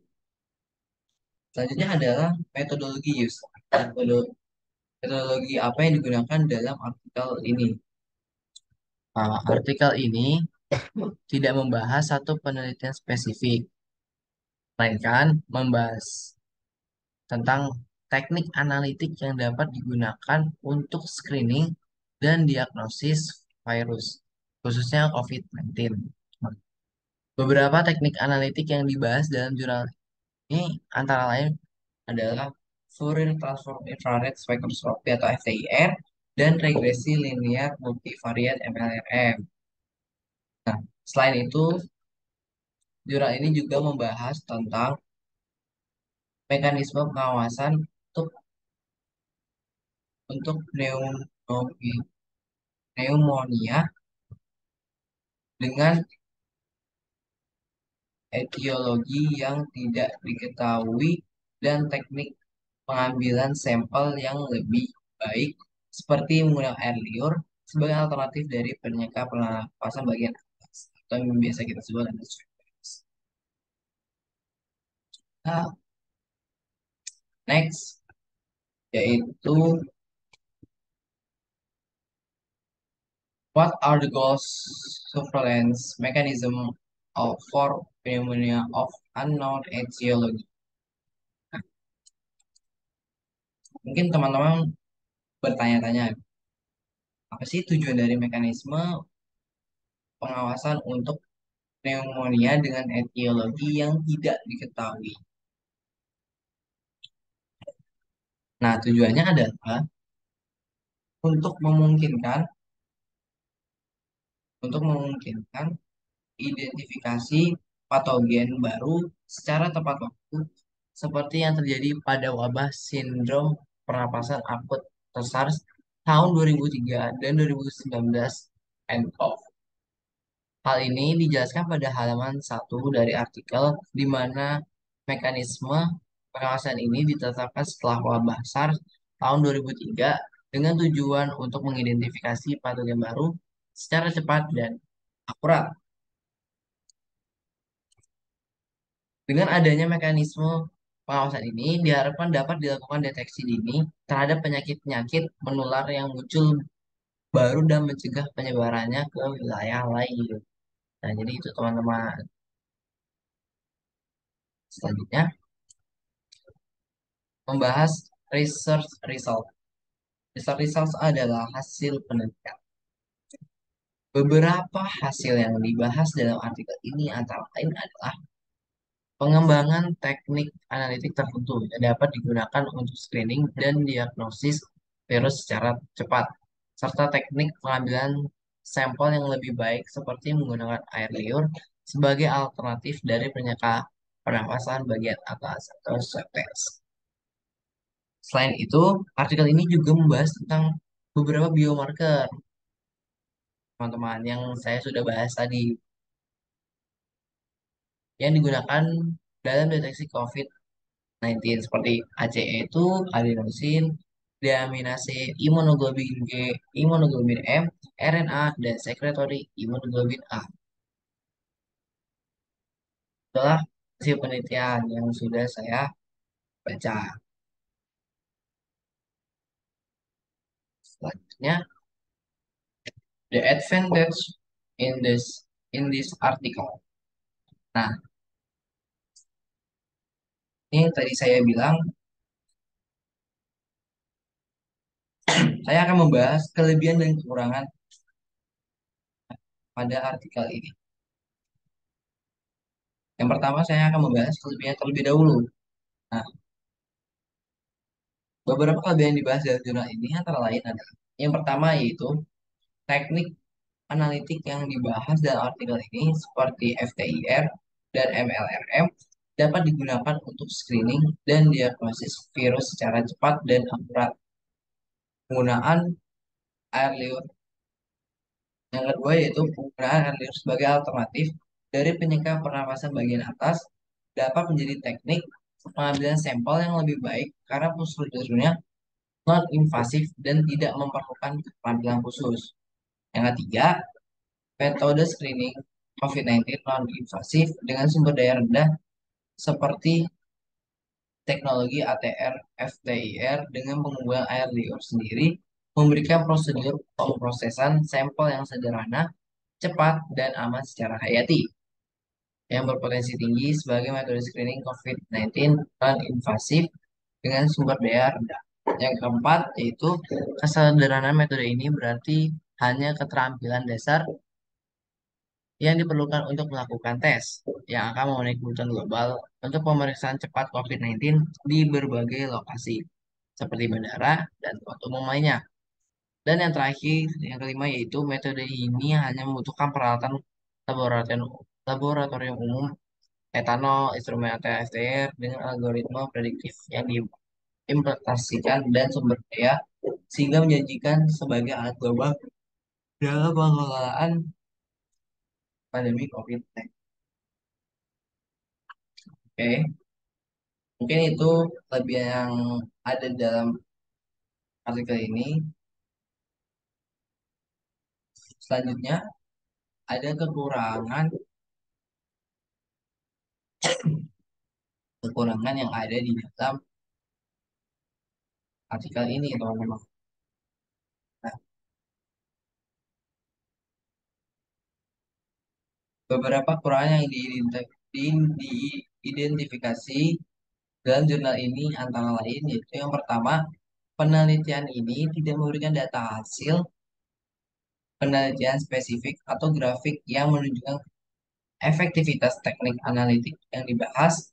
selanjutnya adalah metodologi use. Metodologi apa yang digunakan dalam artikel ini? Artikel ini tidak membahas satu penelitian spesifik, melainkan membahas tentang teknik analitik yang dapat digunakan untuk screening dan diagnosis virus, khususnya COVID-19. Beberapa teknik analitik yang dibahas dalam jurnal ini antara lain adalah Fourier Transform Infrared Spectroscopy atau FTIR dan regresi linear multivariate MLRM. Nah, selain itu, jurnal ini juga membahas tentang mekanisme pengawasan untuk pneumonia dengan etiologi yang tidak diketahui dan teknik pengambilan sampel yang lebih baik seperti menggunakan air liur sebagai alternatif dari penyangka pernapasan bagian atas atau yang biasa kita sebut dengan swab test. Nah, next yaitu what are the goals surveillance mechanism for pneumonia of unknown etiology. Mungkin teman-teman bertanya-tanya, apa sih tujuan dari mekanisme pengawasan untuk pneumonia dengan etiologi yang tidak diketahui? Nah, tujuannya adalah untuk memungkinkan untuk memungkinkan identifikasi patogen baru secara tepat waktu seperti yang terjadi pada wabah sindrom pernapasan akut atau SARS tahun 2003 dan 2019 nCoV. Hal ini dijelaskan pada halaman 1 dari artikel di mana mekanisme pengawasan ini ditetapkan setelah wabah SARS tahun 2003 dengan tujuan untuk mengidentifikasi patogen baru secara cepat dan akurat. Dengan adanya mekanisme pengawasan ini diharapkan dapat dilakukan deteksi dini terhadap penyakit-penyakit menular yang muncul baru dan mencegah penyebarannya ke wilayah lain. Nah, jadi itu teman-teman. Selanjutnya, membahas research result. Research results adalah hasil penelitian. Beberapa hasil yang dibahas dalam artikel ini antara lain adalah pengembangan teknik analitik tertentu yang dapat digunakan untuk screening dan diagnosis virus secara cepat, serta teknik pengambilan sampel yang lebih baik seperti menggunakan air liur sebagai alternatif dari penyangka pernafasan bagian atas atau swab test. Selain itu, artikel ini juga membahas tentang beberapa biomarker, teman-teman, yang saya sudah bahas tadi, yang digunakan dalam deteksi COVID-19 seperti ACE itu adenosin, deaminase, imunoglobulin G, imunoglobulin M, RNA, dan sekretory imunoglobulin A. Itulah hasil penelitian yang sudah saya baca. Selanjutnya, the advantage in this article. Nah, ini yang tadi saya bilang, saya akan membahas kelebihan dan kekurangan pada artikel ini. Yang pertama, saya akan membahas kelebihan terlebih dahulu. Nah, beberapa kelebihan yang dibahas dalam jurnal ini antara lain adalah yang pertama yaitu teknik analitik yang dibahas dalam artikel ini seperti FTIR dan MLRM dapat digunakan untuk screening dan diagnosis virus secara cepat dan akurat. Penggunaan air liur. Yang kedua yaitu penggunaan air liur sebagai alternatif dari penyangga pernapasan bagian atas dapat menjadi teknik pengambilan sampel yang lebih baik karena prosedurnya non-invasif dan tidak memerlukan keterampilan khusus. Yang ketiga, metode screening COVID-19 non-invasif dengan sumber daya rendah seperti teknologi ATR FTIR dengan pengumpulan air liur sendiri memberikan prosedur pemrosesan sampel yang sederhana cepat, dan aman secara hayati, yang berpotensi tinggi sebagai metode screening COVID-19 non-invasif dengan sumber daya rendah. Yang keempat, yaitu kesederhanaan metode ini berarti hanya keterampilan dasar yang diperlukan untuk melakukan tes yang akan memenuhi kebutuhan global untuk pemeriksaan cepat COVID-19 di berbagai lokasi, seperti bandara dan tempat umum lainnya. Dan yang terakhir, yang kelima, yaitu metode ini hanya membutuhkan peralatan laboratorium, laboratorium umum, etanol, instrumen ATFTR dengan algoritma prediktif yang diimplementasikan dan sumber daya sehingga menjanjikan sebagai alat global dalam pengelolaan pandemi COVID-19. Oke, mungkin itu lebih yang ada dalam artikel ini. Selanjutnya, ada kekurangan yang ada di dalam artikel ini, teman-teman. Nah, beberapa kekurangan yang diidentifikasi dalam jurnal ini antara lain yaitu yang pertama, penelitian ini tidak memberikan data hasil penelitian spesifik atau grafik yang menunjukkan efektivitas teknik analitik yang dibahas.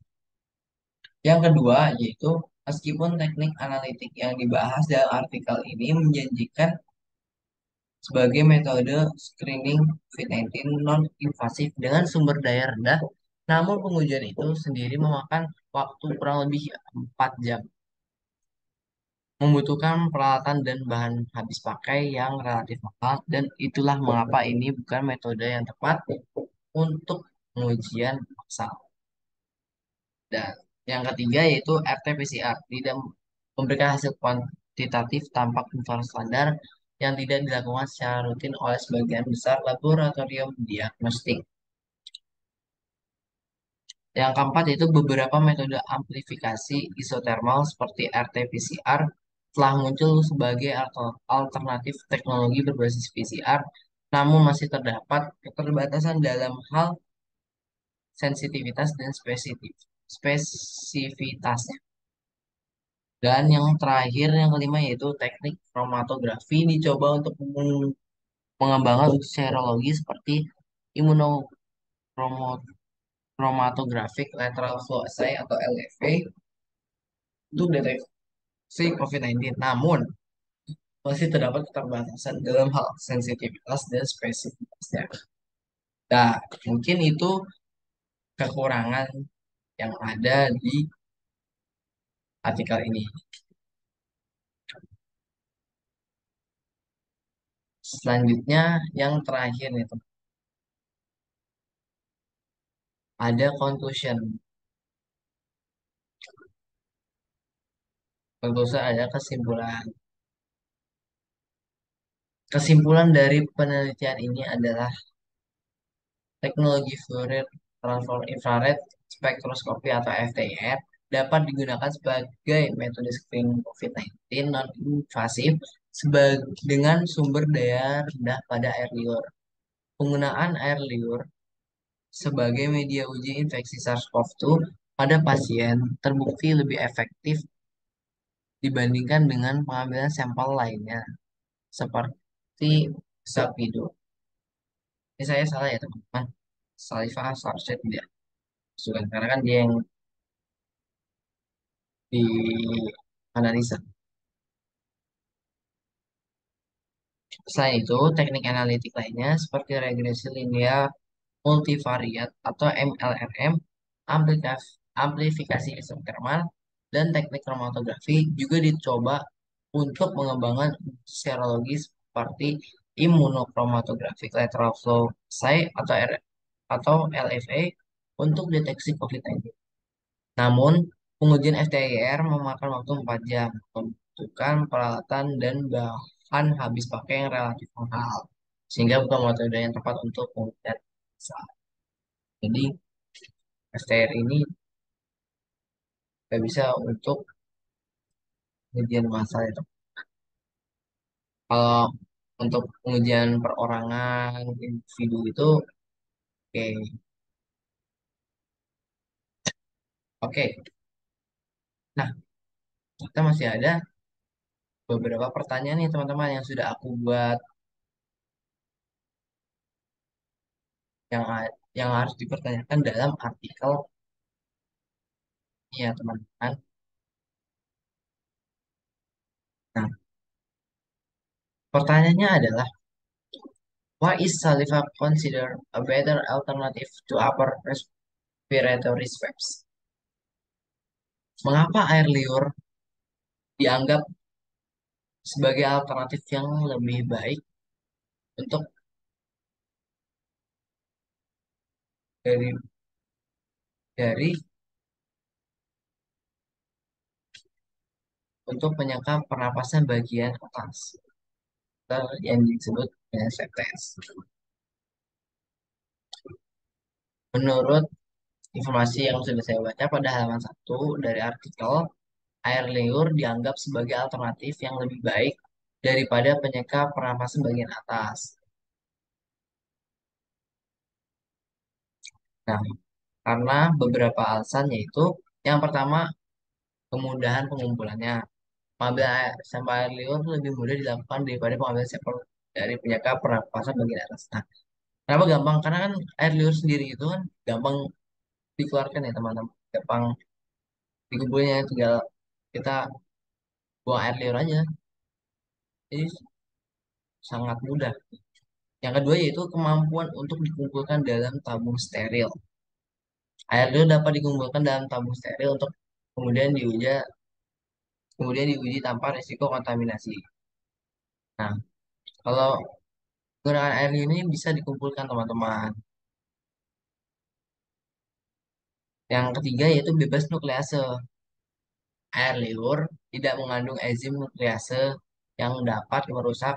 Yang kedua, yaitu meskipun teknik analitik yang dibahas dalam artikel ini menjanjikan sebagai metode screening COVID-19 non-invasif dengan sumber daya rendah, namun pengujian itu sendiri memakan waktu kurang lebih 4 jam, membutuhkan peralatan dan bahan habis pakai yang relatif mahal, dan itulah mengapa ini bukan metode yang tepat untuk pengujian massal. Dan yang ketiga yaitu RT-PCR tidak memberikan hasil kuantitatif tampak interval standar yang tidak dilakukan secara rutin oleh sebagian besar laboratorium diagnostik. Yang keempat yaitu beberapa metode amplifikasi isotermal seperti RT-PCR telah muncul sebagai alternatif teknologi berbasis PCR, namun masih terdapat keterbatasan dalam hal sensitivitas dan spesifitasnya. Dan yang terakhir, yang kelima, yaitu teknik kromatografi dicoba untuk mengembangkan uji serologi seperti immunochromatographic lateral flow assay atau LFA untuk deteksi COVID-19. Namun, masih terdapat keterbatasan dalam hal sensitivitas dan spesifitasnya. Nah, mungkin itu kekurangan yang ada di artikel ini. Selanjutnya, yang terakhir nih, teman. Ada conclusion. Conclusion ada kesimpulan. Kesimpulan dari penelitian ini adalah teknologi Fourier transform infrared spektroskopi atau FTIR dapat digunakan sebagai metode screening COVID-19 non-invasif dengan sumber daya rendah pada air liur. Penggunaan air liur sebagai media uji infeksi SARS-CoV-2 pada pasien terbukti lebih efektif dibandingkan dengan pengambilan sampel lainnya seperti Sapido. Ini saya salah ya teman-teman. Saliva seharusnya tidak masukkan karena kan dia yang dianalisa. Selain itu, teknik analitik lainnya seperti regresi linear multivariat atau MLRM, amplifikasi isotermal, dan teknik kromatografi juga dicoba untuk mengembangkan serologi seperti immunochromatografic lateral flow assay atau LFA untuk deteksi COVID-19. Namun, pengujian FTIR memakan waktu 4 jam, membutuhkan peralatan dan bahan habis pakai yang relatif mahal, sehingga bukan metode yang tepat untuk pengujian massal. Jadi, FTIR ini nggak bisa untuk pengujian massal itu. Kalau untuk pengujian perorangan individu itu oke. Oke. Nah, kita masih ada beberapa pertanyaan nih teman-teman yang sudah aku buat yang harus dipertanyakan dalam artikel ini ya teman-teman. Nah, pertanyaannya adalah why is saliva considered a better alternative to upper respiratory swabs? Mengapa air liur dianggap sebagai alternatif yang lebih baik untuk dari dari untuk penyakit pernapasan bagian atas atau yang disebut dengan swab test. Menurut informasi yang sudah saya baca pada halaman 1 dari artikel, air liur dianggap sebagai alternatif yang lebih baik daripada penyeka pernapasan bagian atas. Nah, karena beberapa alasan yaitu yang pertama kemudahan pengumpulannya. Pengambilan sampel air liur lebih mudah dilakukan daripada pengambilan sampel dari penyeka pernapasan bagian atas. Nah, kenapa gampang? Karena kan air liur sendiri itu kan gampang dikeluarkan ya teman-teman. Gampang dikumpulnya tinggal kita buang air liur aja. Jadi sangat mudah. Yang kedua yaitu kemampuan untuk dikumpulkan dalam tabung steril. Air liur dapat dikumpulkan dalam tabung steril untuk kemudian diuji tanpa risiko kontaminasi. Nah, kalau menggunakan air liur ini bisa dikumpulkan teman-teman. Yang ketiga yaitu bebas nuklease. Air liur tidak mengandung enzim nuklease yang dapat merusak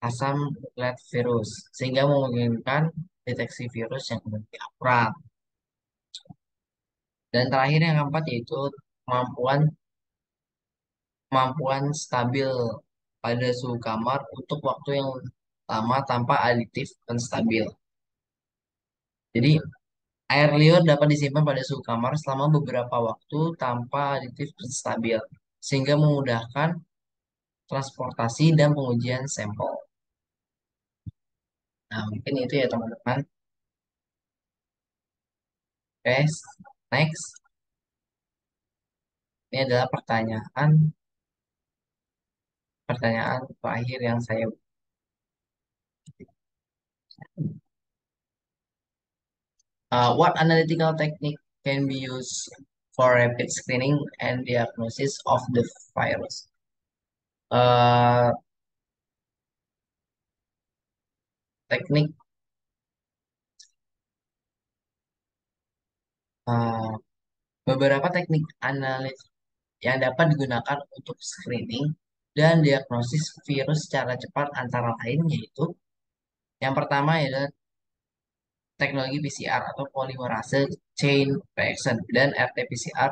asam nukleat virus, sehingga memungkinkan deteksi virus yang lebih akurat. Dan terakhir yang keempat yaitu kemampuan kemampuan stabil pada suhu kamar untuk waktu yang lama tanpa aditif penstabil. Jadi, air liur dapat disimpan pada suhu kamar selama beberapa waktu tanpa aditif penstabil, sehingga memudahkan transportasi dan pengujian sampel. Nah, mungkin itu ya teman-teman. Oke, next. Ini adalah pertanyaan pertanyaan terakhir yang saya what analytical technique can be used for rapid screening and diagnosis of the virus? Uh, teknik uh, beberapa teknik analis yang dapat digunakan untuk screening dan diagnosis virus secara cepat antara lain yaitu yang pertama adalah teknologi PCR atau polymerase chain reaction dan RT-PCR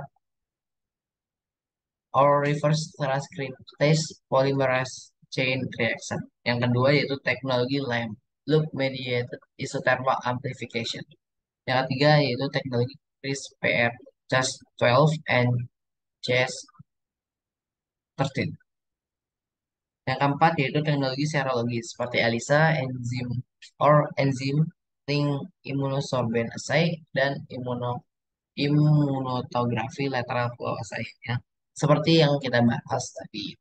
or reverse transcriptase polymerase chain reaction. Yang kedua yaitu teknologi LAMP, loop mediated isothermal amplification. Yang ketiga yaitu teknologi CRISPR Cas12 and Cas13. Yang keempat yaitu teknologi serologi seperti ELISA, enzim enzim link immunosorbent assay dan immunotografi lateral flow assay ya. Seperti yang kita bahas tadi.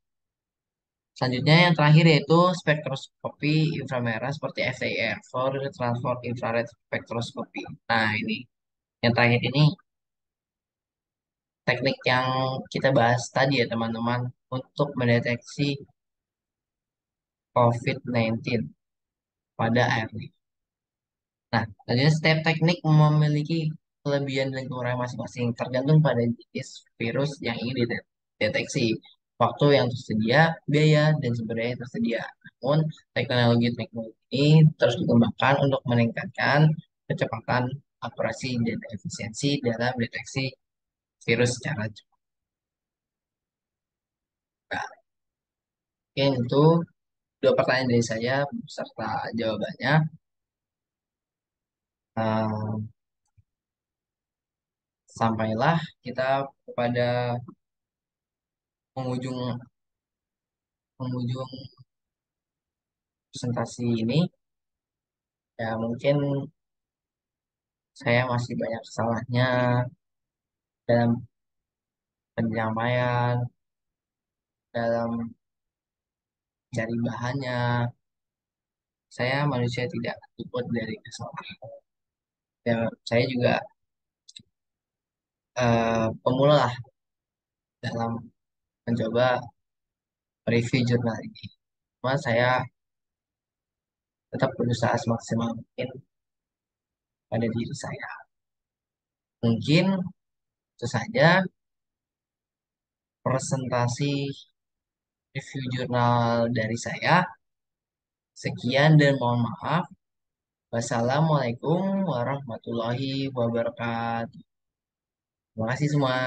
Selanjutnya yang terakhir yaitu spektroskopi inframerah seperti FTIR, Fourier Transform Infrared Spectroscopy. Nah, ini yang terakhir ini teknik yang kita bahas tadi ya teman-teman untuk mendeteksi COVID-19 pada air liur. Nah, selanjutnya setiap teknik memiliki kelebihan dan kekurangan masing-masing tergantung pada jenis virus yang ingin dideteksi, waktu yang tersedia, biaya, dan sumber daya yang tersedia. Namun, teknologi-teknologi ini terus dikembangkan untuk meningkatkan kecepatan, akurasi, dan efisiensi dalam deteksi virus secara cepat. Mungkin itu dua pertanyaan dari saya beserta jawabannya. Eh, Sampailah kita kepada penghujung penghujung presentasi ini. Ya mungkin saya masih banyak kesalahannya dalam penyampaian, dalam cari bahannya. Saya manusia tidak luput dari kesalahan. Ya, saya juga pemula lah dalam mencoba review jurnal ini. Cuma saya tetap berusaha semaksimal mungkin pada diri saya. Mungkin itu saja presentasi review jurnal dari saya. Sekian dan mohon maaf. Wassalamualaikum warahmatullahi wabarakatuh. Terima kasih semua.